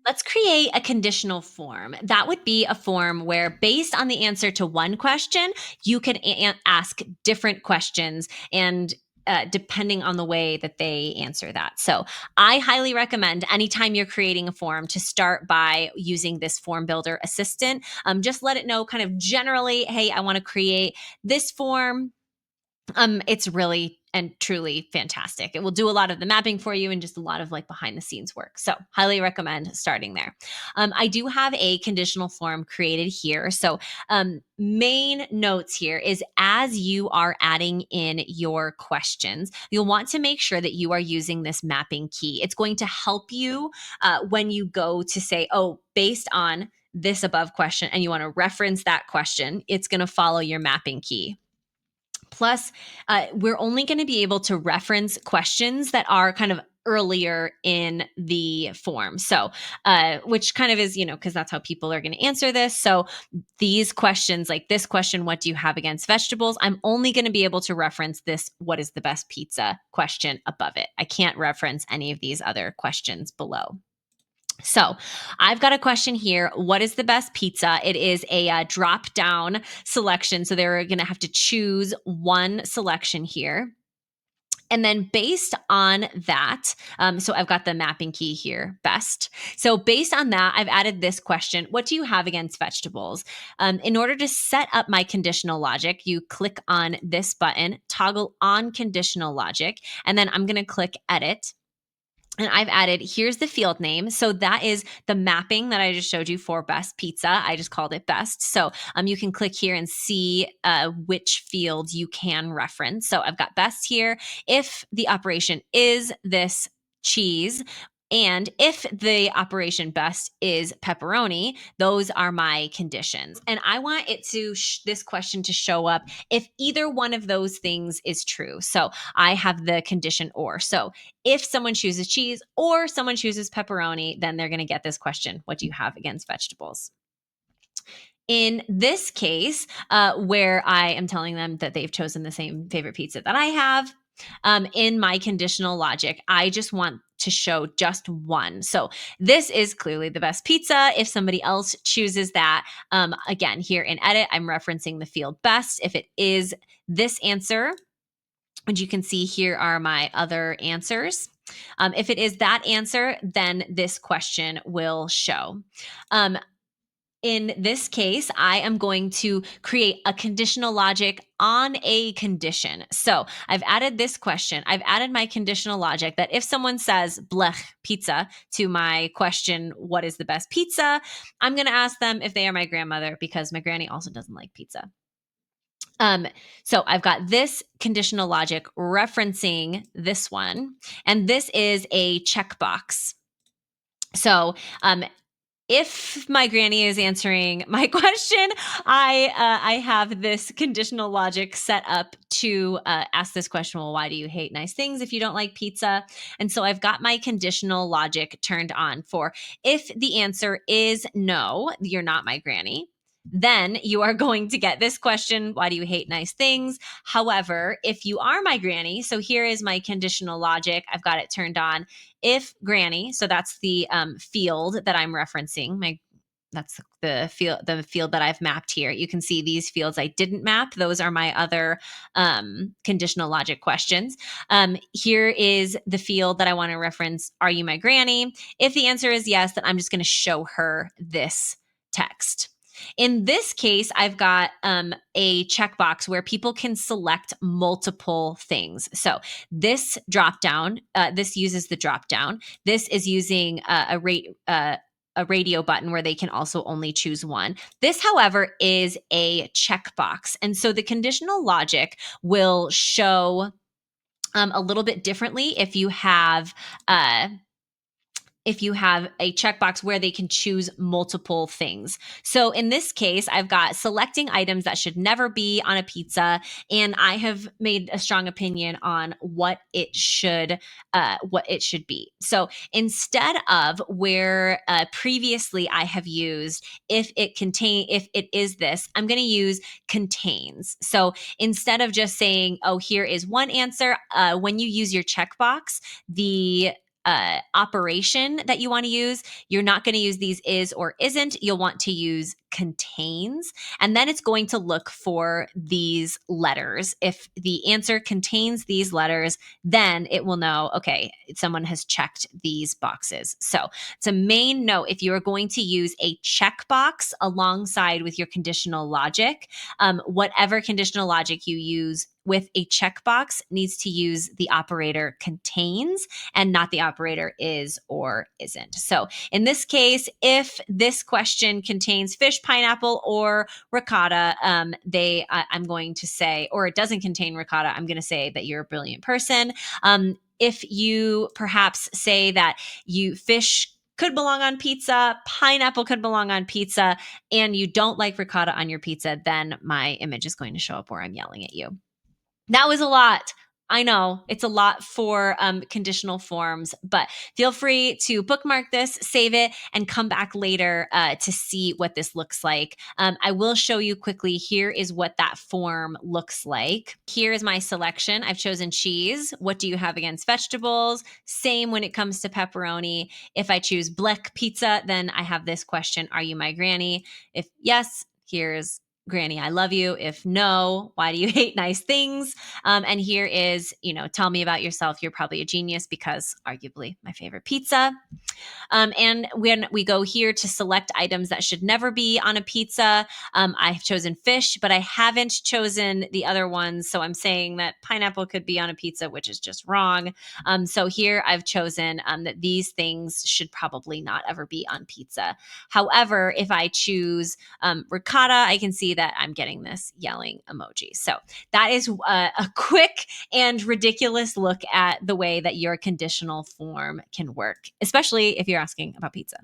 Let's create a conditional form. That would be a form where, based on the answer to one question, you can ask different questions and depending on the way that they answer that. So, I highly recommend anytime you're creating a form to start by using this form builder assistant. Just let it know kind of generally, hey, I want to create this form. It's really and truly fantastic. It will do a lot of the mapping for you and just a lot of like behind the scenes work. So, highly recommend starting there. I do have a conditional form created here. So, main notes here is as you are adding in your questions, you'll want to make sure that you are using this mapping key. It's going to help you when you go to say, oh, based on this above question, and you want to reference that question, it's going to follow your mapping key. Plus, we're only going to be able to reference questions that are kind of earlier in the form. So, which kind of is, because that's how people are going to answer this. So, these questions, like this question, what do you have against vegetables? I'm only going to be able to reference this, what is the best pizza question above it. I can't reference any of these other questions below. So, I've got a question here. What is the best pizza? It is a drop down selection. So, they're going to have to choose one selection here. And then based on that, so I've got the mapping key here, best. So based on that, I've added this question. What do you have against vegetables? In order to set up my conditional logic, you click on this button, toggle on conditional logic, and then I'm going to click edit. And I've added, here's the field name. So that is the mapping that I just showed you for best pizza. I just called it best. So you can click here and see which field you can reference. So I've got best here. If the operation is this cheese, and if the operation best is pepperoni, those are my conditions. And I want it to, this question to show up if either one of those things is true. So I have the condition or. So if someone chooses cheese or someone chooses pepperoni, then they're going to get this question. What do you have against vegetables? In this case, where I am telling them that they've chosen the same favorite pizza that I have, in my conditional logic, I just want to show just one. So this is clearly the best pizza. If somebody else chooses that, again, here in edit, I'm referencing the field best. If it is this answer, and you can see here are my other answers. If it is that answer, then this question will show. In this case, I am going to create a conditional logic on a condition. So I've added this question. I've added my conditional logic that if someone says blech pizza to my question, what is the best pizza? I'm going to ask them if they are my grandmother because my granny also doesn't like pizza. So I've got this conditional logic referencing this one, and this is a checkbox. So, if my granny is answering my question, I have this conditional logic set up to ask this question. Well, why do you hate nice things if you don't like pizza? And so I've got my conditional logic turned on for if the answer is no, you're not my granny. Then you are going to get this question, why do you hate nice things? However, if you are my granny, so here is my conditional logic. I've got it turned on. If granny, so that's the field that I'm referencing, that's the field that I've mapped here. You can see these fields I didn't map. Those are my other conditional logic questions. Here is the field that I want to reference. Are you my granny? If the answer is yes, then I'm just going to show her this text. In this case, I've got a checkbox where people can select multiple things. So this drop down, this uses the drop down. This is using a radio button where they can also only choose one. This, however, is a checkbox. And so the conditional logic will show a little bit differently if you have a checkbox where they can choose multiple things. So in this case, I've got selecting items that should never be on a pizza, and I have made a strong opinion on what it should be. So instead of where previously I have used if it is this, I'm going to use contains. So instead of just saying, oh, here is one answer, when you use your checkbox, the operation that you want to use, you're not going to use these is or isn't. You'll want to use contains. And then it's going to look for these letters. If the answer contains these letters, then it will know, okay, someone has checked these boxes. So it's a main note. If you are going to use a checkbox alongside with your conditional logic, whatever conditional logic you use with a checkbox needs to use the operator contains and not the operator is or isn't. So in this case, if this question contains fish, pineapple, or ricotta, I'm going to say, or it doesn't contain ricotta, I'm going to say that you're a brilliant person. If you perhaps say that fish could belong on pizza, pineapple could belong on pizza, and you don't like ricotta on your pizza, then my image is going to show up where I'm yelling at you. That was a lot. I know it's a lot for conditional forms, but feel free to bookmark this, save it, and come back later to see what this looks like. I will show you quickly. Here is what that form looks like. Here is my selection. I've chosen cheese. What do you have against vegetables? Same when it comes to pepperoni. If I choose black pizza, then I have this question: are you my granny? If yes, here's Granny, I love you. If no, why do you hate nice things? And here is, tell me about yourself. You're probably a genius because arguably my favorite pizza. And when we go here to select items that should never be on a pizza, I've chosen fish, but I haven't chosen the other ones. So I'm saying that pineapple could be on a pizza, which is just wrong. So here I've chosen that these things should probably not ever be on pizza. However, if I choose ricotta, I can see that I'm getting this yelling emoji. So that is a quick and ridiculous look at the way that your conditional form can work, especially if you're asking about pizza.